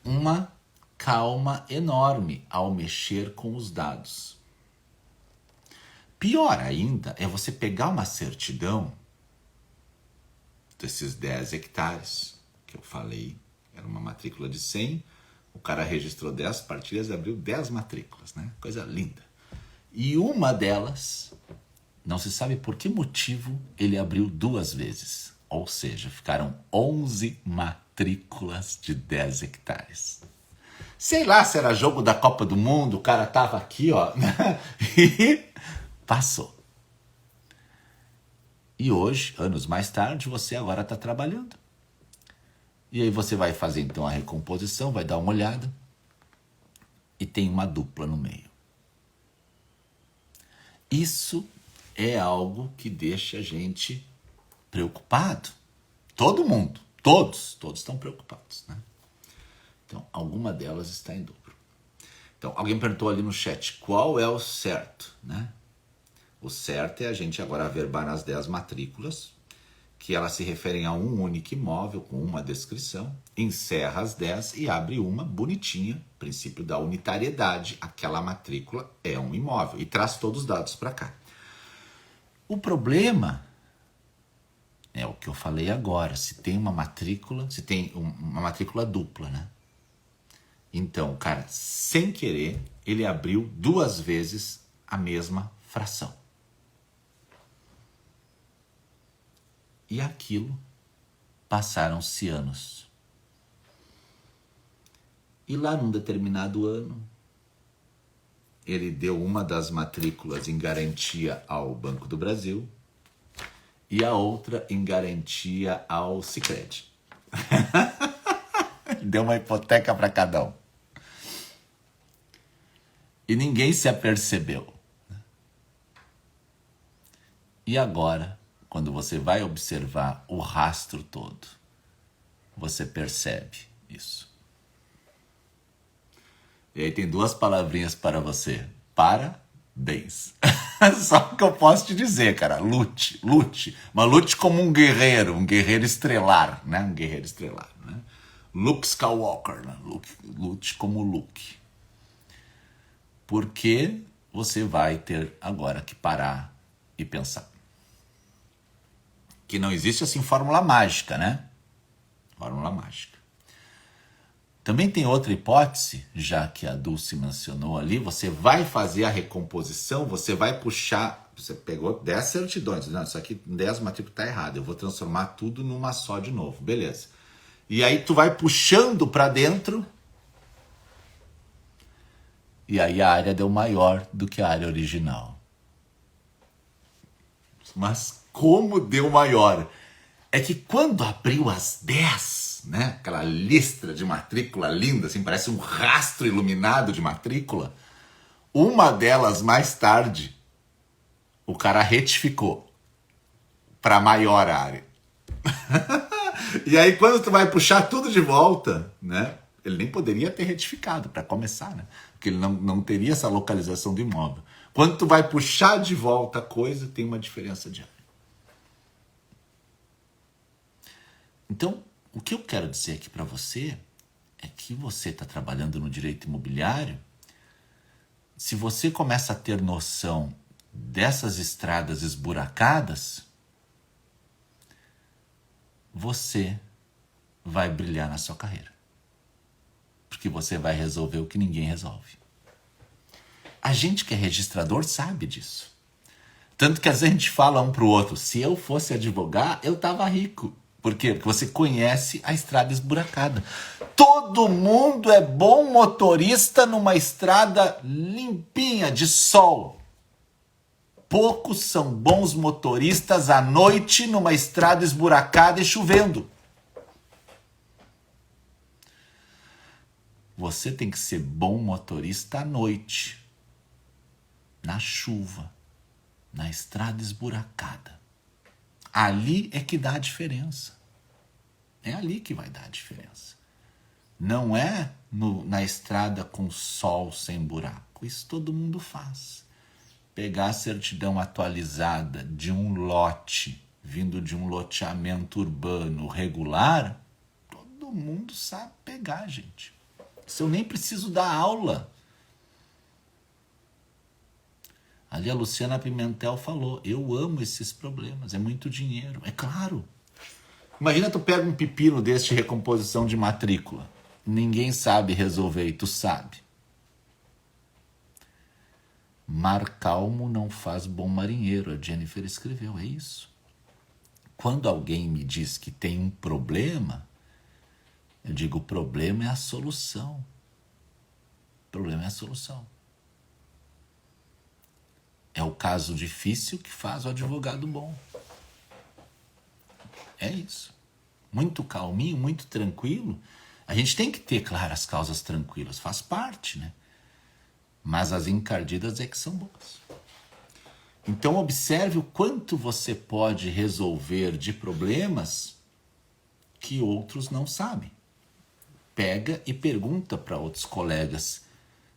uma calma enorme ao mexer com os dados. Pior ainda é você pegar uma certidão desses 10 hectares, que eu falei, era uma matrícula de 100, o cara registrou 10 partilhas e abriu 10 matrículas, né? Coisa linda. E uma delas, não se sabe por que motivo, ele abriu 2 vezes. Ou seja, ficaram 11 matrículas de 10 hectares. Sei lá se era jogo da Copa do Mundo, o cara tava aqui, ó, e passou. E hoje, anos mais tarde, você agora está trabalhando. E aí você vai fazer então a recomposição, vai dar uma olhada e tem uma dupla no meio. Isso é algo que deixa a gente preocupado. Todo mundo, todos estão preocupados, né? Então, alguma delas está em dobro. Então, alguém perguntou ali no chat, qual é o certo, né? O certo é a gente agora averbar nas 10 matrículas, que elas se referem a um único imóvel, com uma descrição, encerra as 10 e abre uma bonitinha, princípio da unitariedade, aquela matrícula é um imóvel, e traz todos os dados para cá. O problema é o que eu falei agora, se tem uma matrícula, se tem uma matrícula dupla, né? Então, cara, sem querer, ele abriu 2 vezes a mesma fração. E aquilo, passaram-se anos. E lá num determinado ano, ele deu uma das matrículas em garantia ao Banco do Brasil e a outra em garantia ao Sicredi. Deu uma hipoteca para cada um. E ninguém se apercebeu. E agora, quando você vai observar o rastro todo, você percebe isso. E aí tem 2 palavrinhas para você. Parabéns. Só que eu posso te dizer, cara, lute. Mas lute como um guerreiro estrelar, né? Um guerreiro estrelar, né? Luke Skywalker, né? Lute como Luke. Porque você vai ter agora que parar e pensar. Que não existe assim fórmula mágica, né? Fórmula mágica. Também tem outra hipótese, já que a Dulce mencionou ali, você vai fazer a recomposição, você vai puxar, você pegou 10 certidões, não, isso aqui 10 matrículas está errado, eu vou transformar tudo numa só de novo, beleza. E aí tu vai puxando para dentro, e aí a área deu maior do que a área original. Mas como deu maior? É que quando abriu as 10, né? Aquela listra de matrícula linda, assim, parece um rastro iluminado de matrícula. Uma delas, mais tarde, o cara retificou para maior área. E aí, quando tu vai puxar tudo de volta, né? Ele nem poderia ter retificado, para começar, né? Porque ele não teria essa localização do imóvel. Quando tu vai puxar de volta a coisa, tem uma diferença de área. Então, o que eu quero dizer aqui para você é que você está trabalhando no direito imobiliário, se você começa a ter noção dessas estradas esburacadas, você vai brilhar na sua carreira. Porque você vai resolver o que ninguém resolve. A gente que é registrador sabe disso. Tanto que às vezes a gente fala um para o outro, se eu fosse advogar, eu estava rico. Por quê? Porque você conhece a estrada esburacada. Todo mundo é bom motorista numa estrada limpinha, de sol. Poucos são bons motoristas à noite numa estrada esburacada e chovendo. Você tem que ser bom motorista à noite, na chuva, na estrada esburacada. Ali é que dá a diferença. É ali que vai dar a diferença. Não é na estrada com sol sem buraco. Isso todo mundo faz. Pegar a certidão atualizada de um lote, vindo de um loteamento urbano regular, todo mundo sabe pegar, gente. Isso eu nem preciso dar aula. Ali a Luciana Pimentel falou, eu amo esses problemas, é muito dinheiro. É claro. Imagina tu pega um pepino desse de recomposição de matrícula. Ninguém sabe resolver e tu sabe. Mar calmo não faz bom marinheiro, a Jennifer escreveu, é isso. Quando alguém me diz que tem um problema, eu digo, o problema é a solução. O problema é a solução. É o caso difícil que faz o advogado bom. É isso. Muito calminho, muito tranquilo. A gente tem que ter, claro, as causas tranquilas. Faz parte, né? Mas as encardidas é que são boas. Então observe o quanto você pode resolver de problemas que outros não sabem. Pega e pergunta para outros colegas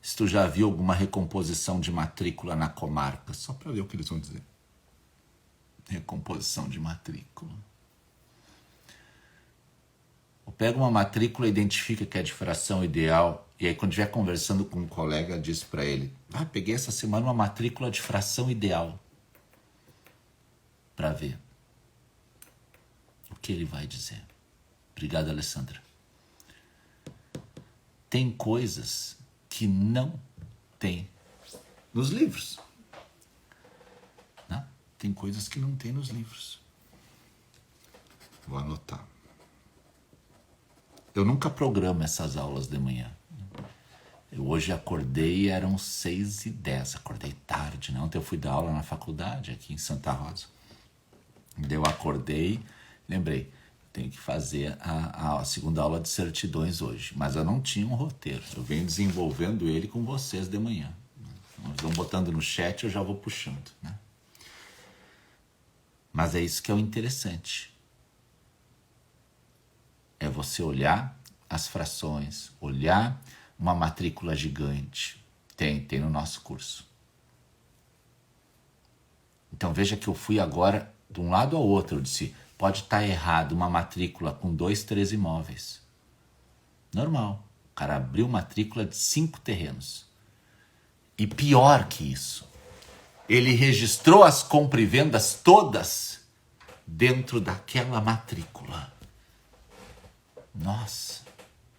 se tu já viu alguma recomposição de matrícula na comarca, só para ver o que eles vão dizer. Recomposição de matrícula. Ou pega uma matrícula, identifica que é de fração ideal, e aí quando estiver conversando com um colega, diz para ele, peguei essa semana uma matrícula de fração ideal, para ver o que ele vai dizer. Obrigado, Alessandra. Tem coisas que não tem nos livros. Né? Tem coisas que não tem nos livros. Vou anotar. Eu nunca programo essas aulas de manhã. Eu hoje acordei e eram 6h10. Acordei tarde, né? Ontem eu fui dar aula na faculdade aqui em Santa Rosa. Daí eu acordei, lembrei, tenho que fazer a segunda aula de certidões hoje. Mas eu não tinha um roteiro. Eu venho desenvolvendo ele com vocês de manhã. Nós vamos botando no chat, eu já vou puxando. Né? Mas é isso que é o interessante. É você olhar as frações, olhar uma matrícula gigante. Tem no nosso curso. Então veja que eu fui agora de um lado ao outro. Eu disse, pode estar errado uma matrícula com 2, 3 imóveis. Normal. O cara abriu matrícula de 5 terrenos. E pior que isso, ele registrou as compra e vendas todas dentro daquela matrícula. Nossa,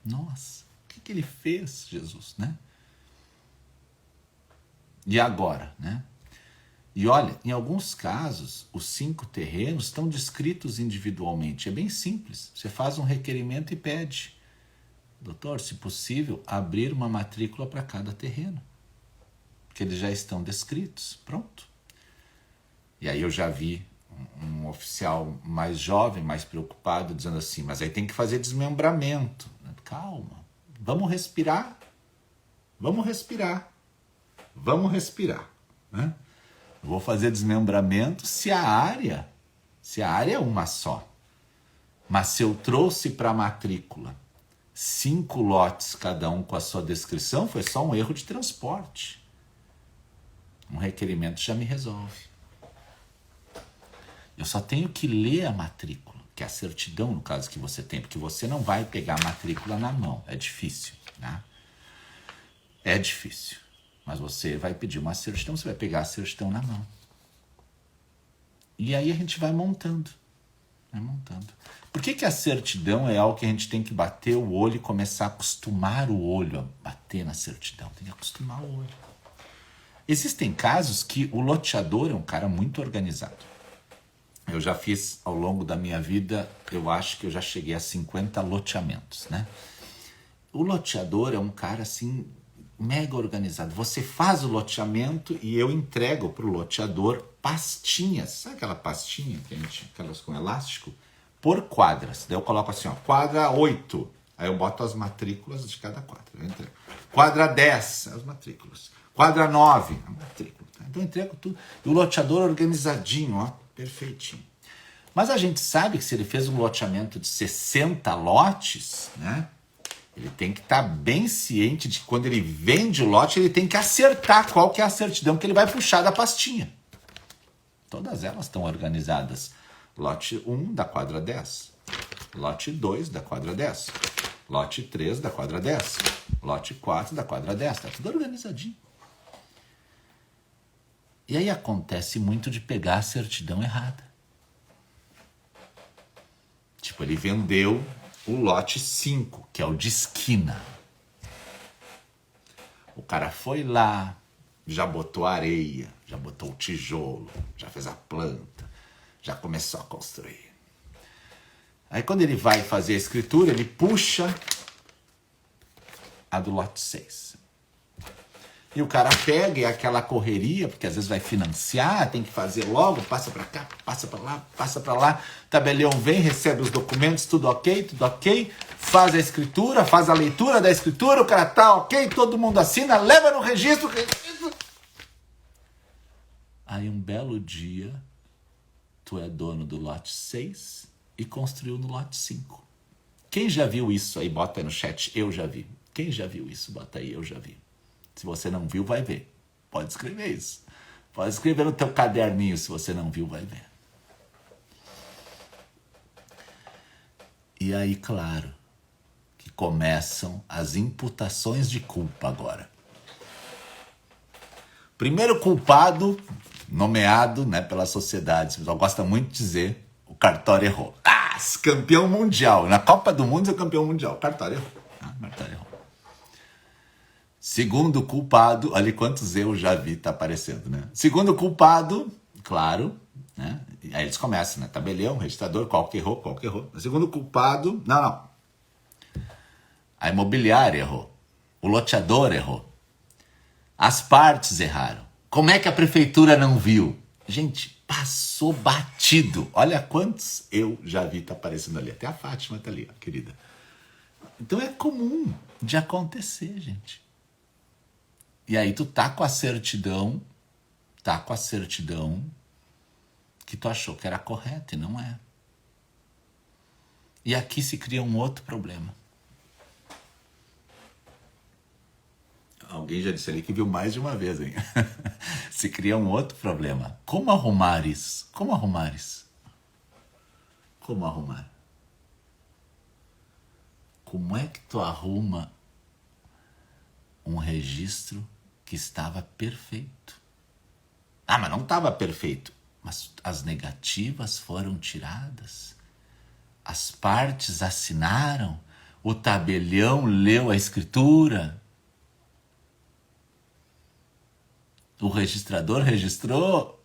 o que ele fez, Jesus, né? E agora, né? E olha, em alguns casos, os 5 terrenos estão descritos individualmente. É bem simples. Você faz um requerimento e pede, doutor, se possível, abrir uma matrícula para cada terreno. Porque eles já estão descritos. Pronto. E aí eu já vi um oficial mais jovem, mais preocupado, dizendo assim, mas aí tem que fazer desmembramento. Calma, vamos respirar. Né? Eu vou fazer desmembramento se a área é uma só. Mas se eu trouxe para a matrícula 5 lotes, cada um com a sua descrição, foi só um erro de transporte. Um requerimento já me resolve. Eu só tenho que ler a matrícula, que é a certidão, no caso que você tem, porque você não vai pegar a matrícula na mão. É difícil, né? É difícil. Mas você vai pedir uma certidão, você vai pegar a certidão na mão. E aí a gente vai montando. Vai montando. Por que a certidão é algo que a gente tem que bater o olho e começar a acostumar o olho a bater na certidão? Tem que acostumar o olho. Existem casos que o loteador é um cara muito organizado. Eu já fiz, ao longo da minha vida, eu acho que eu já cheguei a 50 loteamentos, né? O loteador é um cara, assim, mega organizado. Você faz o loteamento e eu entrego para o loteador pastinhas. Sabe aquela pastinha que a gente, aquelas com elástico? Por quadras. Daí eu coloco assim, ó, quadra 8. Aí eu boto as matrículas de cada quadra. Eu entrego. Quadra 10, as matrículas. Quadra 9, a matrícula. Então eu entrego tudo. E o loteador organizadinho, ó, perfeitinho. Mas a gente sabe que se ele fez um loteamento de 60 lotes, né? Ele tem que estar bem ciente de que quando ele vende o lote, ele tem que acertar qual que é a certidão que ele vai puxar da pastinha. Todas elas estão organizadas. Lote 1 da quadra 10. Lote 2 da quadra 10. Lote 3 da quadra 10. Lote 4 da quadra 10. Está tudo organizadinho. E aí acontece muito de pegar a certidão errada. Tipo, ele vendeu o lote 5, que é o de esquina. O cara foi lá, já botou areia, já botou o tijolo, já fez a planta, já começou a construir. Aí quando ele vai fazer a escritura, ele puxa a do lote 6. E o cara pega e aquela correria, porque às vezes vai financiar, tem que fazer logo, passa para cá, passa para lá, tabelião vem, recebe os documentos, tudo ok, faz a escritura, faz a leitura da escritura, o cara tá ok, todo mundo assina, leva no registro. Aí um belo dia, tu é dono do lote 6 e construiu no lote 5. Quem já viu isso aí, bota aí no chat, eu já vi. Quem já viu isso, bota aí, eu já vi. Se você não viu, vai ver. Pode escrever isso. Pode escrever no teu caderninho. Se você não viu, vai ver. E aí, claro, que começam as imputações de culpa agora. Primeiro culpado, nomeado, né, pela sociedade. O pessoal gosta muito de dizer, o cartório errou. Ah, campeão mundial. Na Copa do Mundo é campeão mundial. O cartório errou. Ah, o cartório errou. Segundo culpado, olha quantos eu já vi, tá aparecendo, né? Segundo culpado, claro, né? Aí eles começam, né? Tabelião, registrador, qual que errou. Segundo culpado, não. A imobiliária errou. O loteador errou. As partes erraram. Como é que a prefeitura não viu? Gente, passou batido. Olha quantos eu já vi, tá aparecendo ali. Até a Fátima tá ali, ó, querida. Então é comum de acontecer, gente. E aí tu tá com a certidão que tu achou que era correta e não é. E aqui se cria um outro problema. Alguém já disse ali que viu mais de uma vez, hein? Se cria um outro problema. Como arrumar isso? Como arrumar? Como é que tu arruma um registro que estava perfeito? Ah, mas não estava perfeito. Mas as negativas foram tiradas. As partes assinaram. O tabelião leu a escritura. O registrador registrou.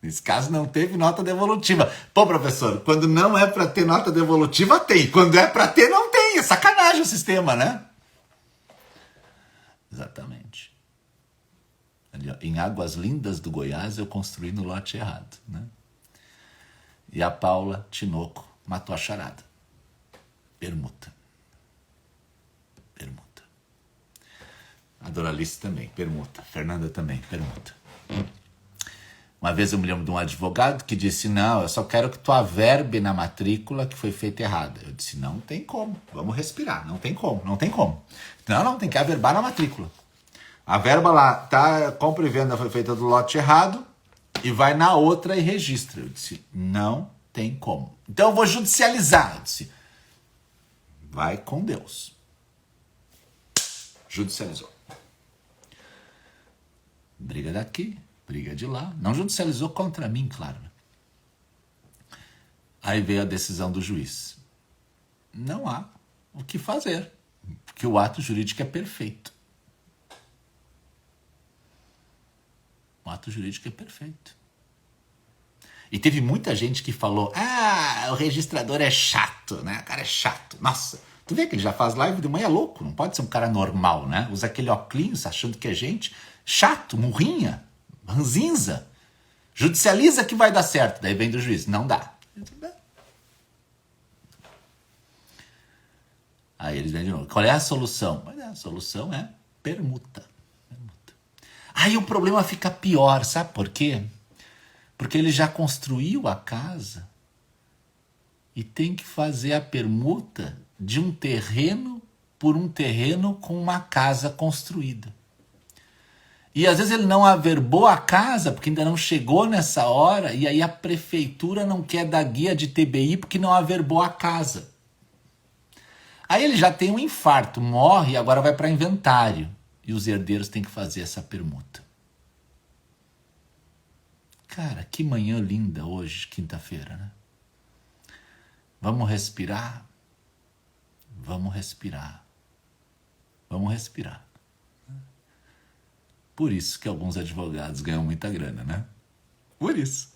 Nesse caso não teve nota devolutiva. Pô, professor, quando não é para ter nota devolutiva, tem. Quando é para ter, não tem. É sacanagem o sistema, né? Exatamente. Ali, ó, em Águas Lindas do Goiás, eu construí no lote errado, né? E a Paula Tinoco matou a charada. Permuta. A Doralice também, permuta. Fernanda também, permuta. Uma vez eu me lembro de um advogado que disse, não, eu só quero que tu averbe na matrícula que foi feita errada. Eu disse, não tem como, vamos respirar, não tem como. Não, tem que averbar na matrícula. A verba lá, tá, compra e venda foi feita do lote errado e vai na outra e registra. Eu disse, não tem como. Então eu vou judicializar. Eu disse, vai com Deus. Judicializou. Briga daqui, briga de lá. Não judicializou contra mim, claro. Aí veio a decisão do juiz. Não há o que fazer, porque o ato jurídico é perfeito. O ato jurídico é perfeito. E teve muita gente que falou, o registrador é chato, né? O cara é chato. Nossa, tu vê que ele já faz live de manhã, louco. Não pode ser um cara normal, né? Usa aquele óculos achando que é gente. Chato, murrinha, ranzinza. Judicializa que vai dar certo. Daí vem do juiz, não dá. Aí eles vêm de novo. Qual é a solução? Mas a solução é permuta. Aí o problema fica pior, sabe por quê? Porque ele já construiu a casa e tem que fazer a permuta de um terreno por um terreno com uma casa construída. E às vezes ele não averbou a casa porque ainda não chegou nessa hora e aí a prefeitura não quer dar guia de TBI porque não averbou a casa. Aí ele já tem um infarto, morre e agora vai para inventário. E os herdeiros têm que fazer essa permuta. Cara, que manhã linda hoje, quinta-feira, né? Vamos respirar? Vamos respirar. Vamos respirar. Por isso que alguns advogados ganham muita grana, né? Por isso.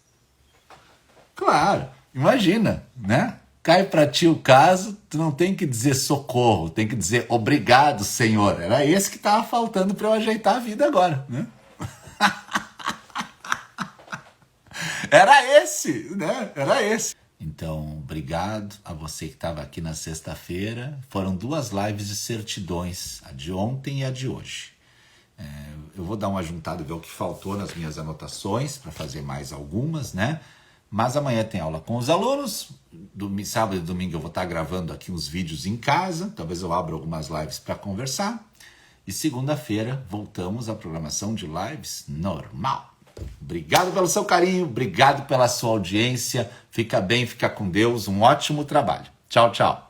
Claro, imagina, né? Cai pra ti o caso, tu não tem que dizer socorro, tem que dizer obrigado, Senhor. Era esse que tava faltando para eu ajeitar a vida agora, né? Era esse, né? Era esse. Então, obrigado a você que estava aqui na sexta-feira. Foram 2 lives de certidões, a de ontem e a de hoje. Eu vou dar uma juntada e ver o que faltou nas minhas anotações para fazer mais algumas, né? Mas amanhã tem aula com os alunos. Sábado e domingo eu vou estar gravando aqui uns vídeos em casa. Talvez eu abra algumas lives para conversar. E segunda-feira voltamos à programação de lives normal. Obrigado pelo seu carinho, obrigado pela sua audiência. Fica bem, fica com Deus. Um ótimo trabalho. Tchau, tchau.